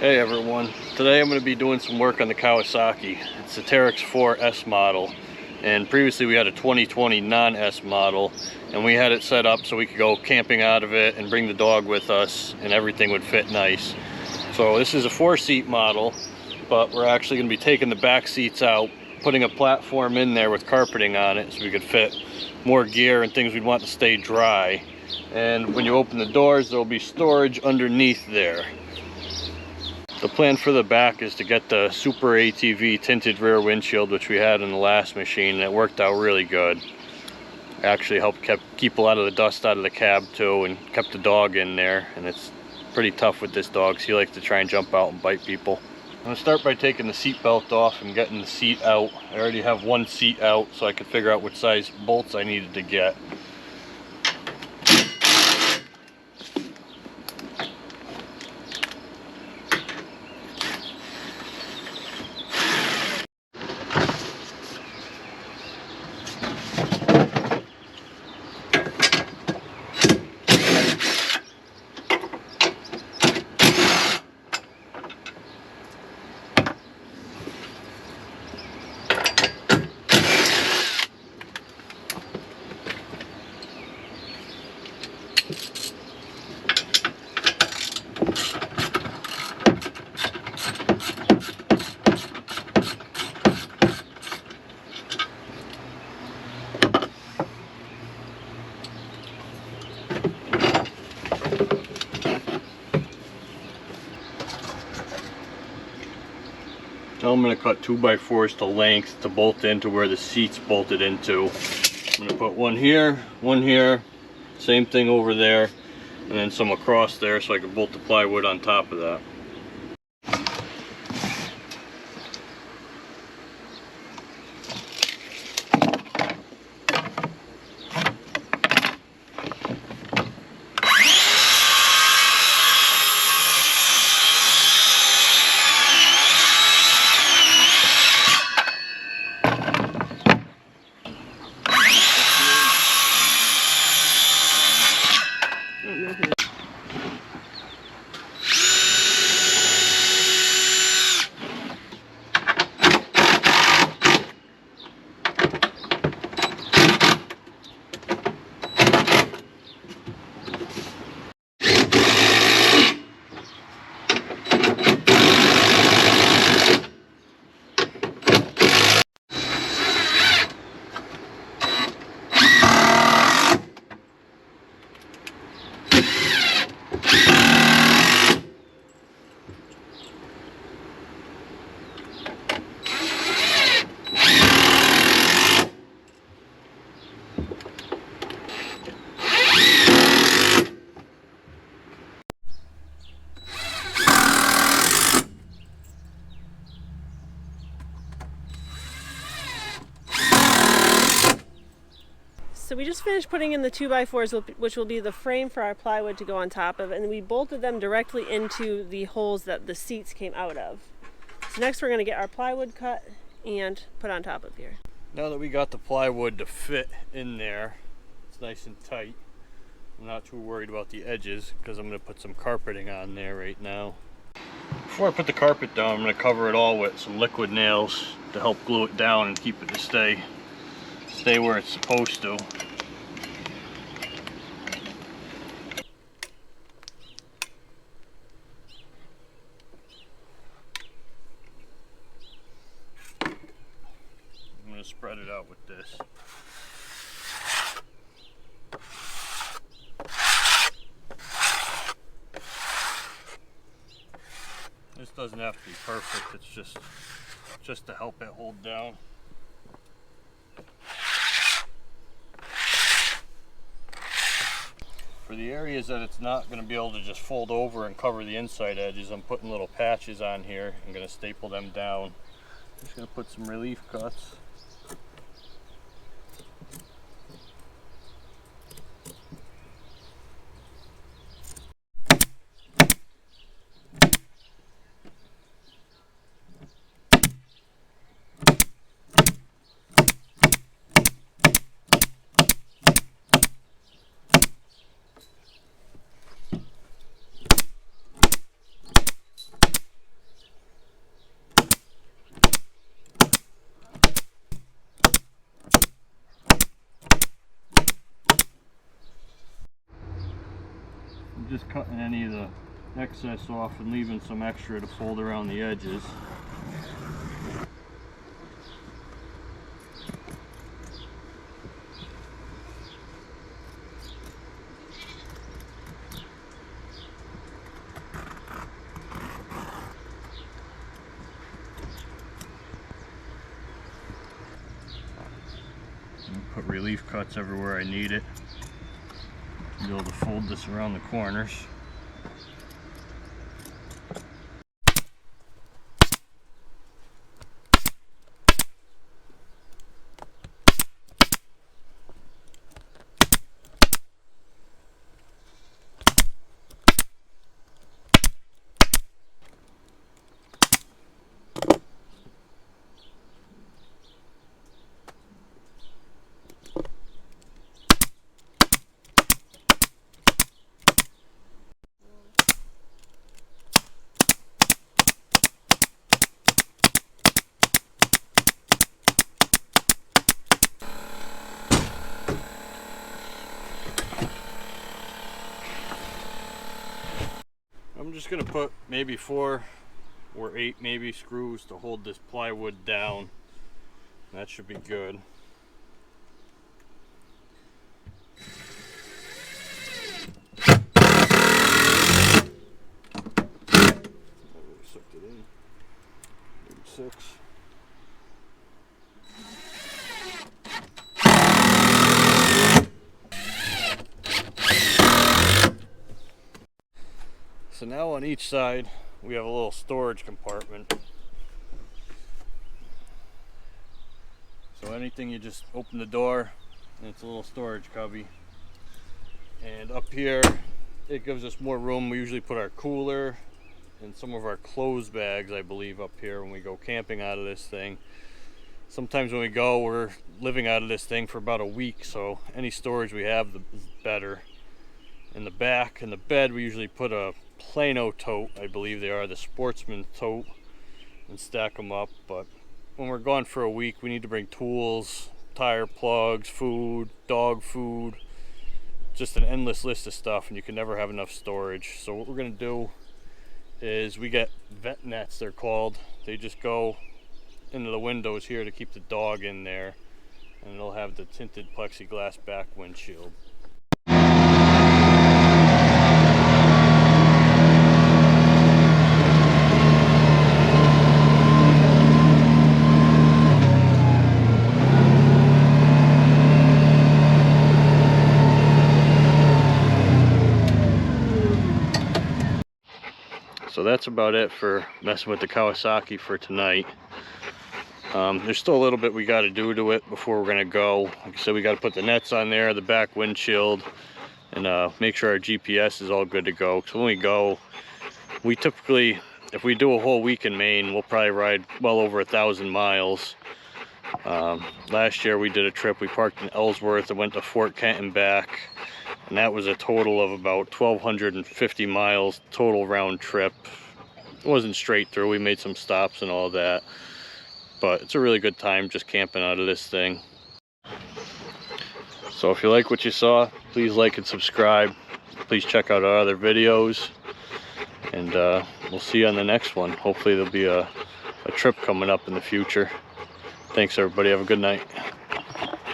Hey everyone, today I'm going to be doing some work on the Kawasaki. It's the Teryx4 S model, and previously we had a 2020 non-S model, and we had it set up so we could go camping out of it and bring the dog with us and everything would fit nice. So this is a 4-seat model, but we're actually going to be taking the back seats out, putting a platform in there with carpeting on it so we could fit more gear and things we'd want to stay dry. And when you open the doors, there will be storage underneath there. The plan for the back is to get the Super ATV tinted rear windshield, which we had in the last machine, and it worked out really good. It actually helped keep a lot of the dust out of the cab too, and kept the dog in there, and it's pretty tough with this dog, so he likes to try and jump out and bite people. I'm going to start by taking the seat belt off and getting the seat out. I already have one seat out, so I could figure out which size bolts I needed to get. Now I'm going to cut 2x4s to length to bolt into where the seat's bolted into. I'm going to put one here, same thing over there, and then some across there so I can bolt the plywood on top of that. So we just finished putting in the 2x4s, which will be the frame for our plywood to go on top of, and we bolted them directly into the holes that the seats came out of. So next we're going to get our plywood cut and put on top of here. Now that we got the plywood to fit in there, it's nice and tight. I'm not too worried about the edges because I'm going to put some carpeting on there right now. Before I put the carpet down, I'm going to cover it all with some liquid nails to help glue it down and keep it to stay where it's supposed to. I'm going to spread it out with this. This doesn't have to be perfect, it's just to help it hold down. For the areas that it's not going to be able to just fold over and cover the inside edges, I'm putting little patches on here. I'm going to staple them down. Just going to put some relief cuts. just cutting any of the excess off and leaving some extra to fold around the edges. Put relief cuts everywhere I need it. Be able to fold this around the corners. I'm just going to put maybe 4 or 8 maybe screws to hold this plywood down. That should be good. Sucked it in. Maybe 6. So now on each side we have a little storage compartment. So anything, you just open the door and it's a little storage cubby. And up here it gives us more room. We usually put our cooler and some of our clothes bags, I believe, up here when we go camping out of this thing. Sometimes when we go, we're living out of this thing for about a week, so any storage we have, the better. In the back, in the bed, we usually put a Plano tote, I believe they are, the Sportsman tote, and stack them up. But when we're gone for a week, we need to bring tools, tire plugs, food, dog food, just an endless list of stuff, and you can never have enough storage. So what we're going to do is we get vet nets, they're called. They just go into the windows here to keep the dog in there, and it'll have the tinted plexiglass back windshield. So that's about it for messing with the Kawasaki for tonight. There's still a little bit we got to do to it before we're going to go. Like I said, we got to put the nets on there, the back windshield, and make sure our GPS is all good to go. So when we go, we typically, if we do a whole week in Maine, we'll probably ride well over 1,000 miles. Last year we did a trip, we parked in Ellsworth and went to Fort Kent and back. And that was a total of about 1,250 miles total round trip. It wasn't straight through, we made some stops and all that. But it's a really good time just camping out of this thing. So if you like what you saw, please like and subscribe. Please check out our other videos. And we'll see you on the next one. Hopefully there'll be a trip coming up in the future. Thanks everybody, have a good night.